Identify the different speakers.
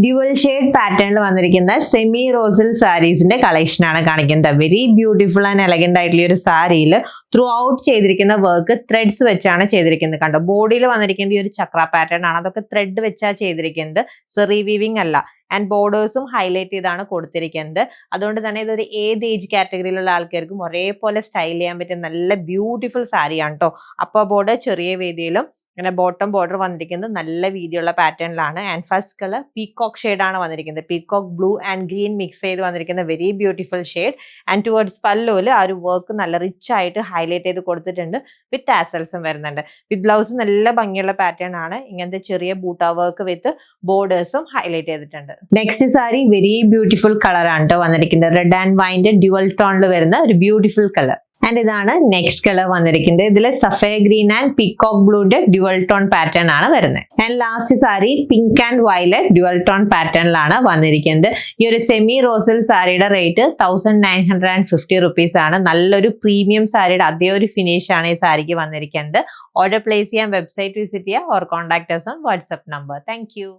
Speaker 1: Dual shade പാറ്റേണിൽ വന്നിരിക്കുന്ന semi Rosell സാരീസിന്റെ collection ആണ് കാണിക്കുന്നത്. വെരി ബ്യൂട്ടിഫുൾ ആൻഡ് എലഗന്റ് ആയിട്ടുള്ള ഒരു സാരിയിൽ ത്രൂ ഔട്ട് ചെയ്തിരിക്കുന്ന വർക്ക് ത്രെഡ്സ് വെച്ചാണ് ചെയ്തിരിക്കുന്നത്. കണ്ടോ, ബോഡിയിൽ വന്നിരിക്കുന്നത് ഈ ഒരു ചക്ര പാറ്റേൺ ആണ്. അതൊക്കെ ത്രെഡ് വെച്ചാണ് ചെയ്തിരിക്കുന്നത്, സെറി വീവിംഗ് അല്ല. ആൻഡ് ബോർഡേഴ്സും ഹൈലൈറ്റ് ചെയ്താണ് കൊടുത്തിരിക്കുന്നത്. അതുകൊണ്ട് തന്നെ ഇതൊരു ഏത് ഏജ് കാറ്റഗറിയിലുള്ള ആൾക്കാർക്കും ഒരേപോലെ സ്റ്റൈൽ ചെയ്യാൻ പറ്റിയ നല്ല ബ്യൂട്ടിഫുൾ സാരിയാണ് കേട്ടോ. അപ്പർ ബോർഡർ ചെറിയ വീതിയിലും അങ്ങനെ ബോട്ടം ബോർഡർ വന്നിരിക്കുന്നത് നല്ല വീതിയുള്ള പാറ്റേണിലാണ്. And first colour peacock shade ആണ് വന്നിരിക്കുന്നത്. Peacock blue and green mix ചെയ്ത് വന്നിരിക്കുന്ന very beautiful shade. And towards പല്ലുവിൽ ആ ഒരു വർക്ക് നല്ല റിച്ച് ആയിട്ട് ഹൈലൈറ്റ് ചെയ്ത് കൊടുത്തിട്ടുണ്ട്. വിത്ത് ടാസൽസും വരുന്നുണ്ട്. വിത്ത് ബ്ലൗസ് നല്ല ഭംഗിയുള്ള പാറ്റേൺ ആണ്. ഇങ്ങനത്തെ ചെറിയ ബൂട്ട വർക്ക് വിത്ത് ബോർഡേഴ്സും ഹൈലൈറ്റ് ചെയ്തിട്ടുണ്ട്. Next sari very beautiful colour ആണ് കേട്ടോ വന്നിരിക്കുന്നത്. റെഡ് ആൻഡ് വൈൻ്റെ ഡ്യുവൽ ടോണിൽ വരുന്ന ഒരു ബ്യൂട്ടിഫുൾ കളർ. ആൻഡ് ഇതാണ് നെക്സ്റ്റ് കളർ വന്നിരിക്കുന്നത്. ഇതിൽ സഫേ ഗ്രീൻ ആൻഡ് പീകോക്ക് ബ്ലൂന്റെ ഡ്യുവൽ ടോൺ പാറ്റേൺ ആണ് വരുന്നത്. And last saree pink and violet dual tone പാറ്റേണിലാണ് വന്നിരിക്കുന്നത്. ഈ ഒരു സെമി റോസൽ സാരിയുടെ റേറ്റ് 1950 റുപ്പീസ് ആണ്. നല്ലൊരു പ്രീമിയം സാരിയുടെ അതേ ഒരു ഫിനിഷ് ആണ് ഈ സാരിക്ക് വന്നിരിക്കുന്നത്. ഓർഡർ പ്ലേസ് ചെയ്യാൻ വെബ്സൈറ്റ് വിസിറ്റ് ചെയ്യുക or contact us on WhatsApp number. Thank you.